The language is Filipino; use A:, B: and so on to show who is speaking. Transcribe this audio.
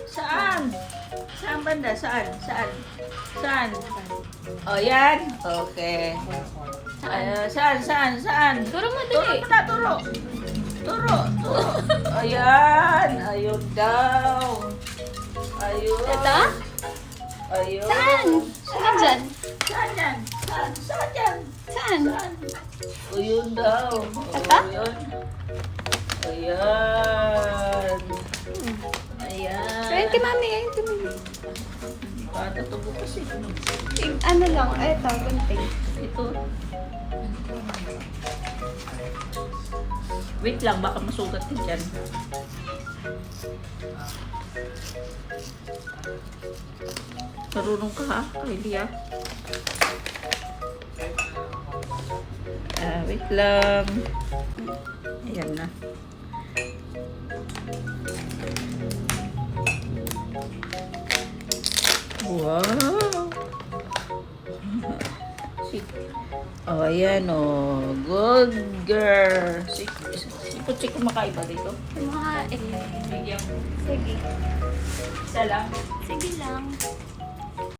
A: Saan? Saan banda? Saan? Saan? Saan? O, yan. Okay. Saan? Saan? Saan?
B: Turo mo
A: Turo
B: dali.
A: mo na, turo. Turo, turo. Ayan. Ayun daw. Ayun.
B: Ito?
A: Ayun.
B: Saan? Saan dyan?
A: Saan yan? Saan? Saan yan?
B: Saan?
A: Saan? Ayun daw.
B: Ito?
A: Ayun. Ayan. Ayan.
B: Ayun kay mami, ayun kay mami.
A: Bata to bukas eh.
B: Ano lang, eto, gunting.
A: Ito. Wait lang, baka masugat din dyan. Marunong ka ha, Kylie ah. Wait lang. Ayan na. Wow! Oh, ayan oh. Good girl. Si Puchi kumakaiba dito.
B: Mga
A: Bigyan ko.
B: Sige.
A: Isa lang.
B: Sige lang.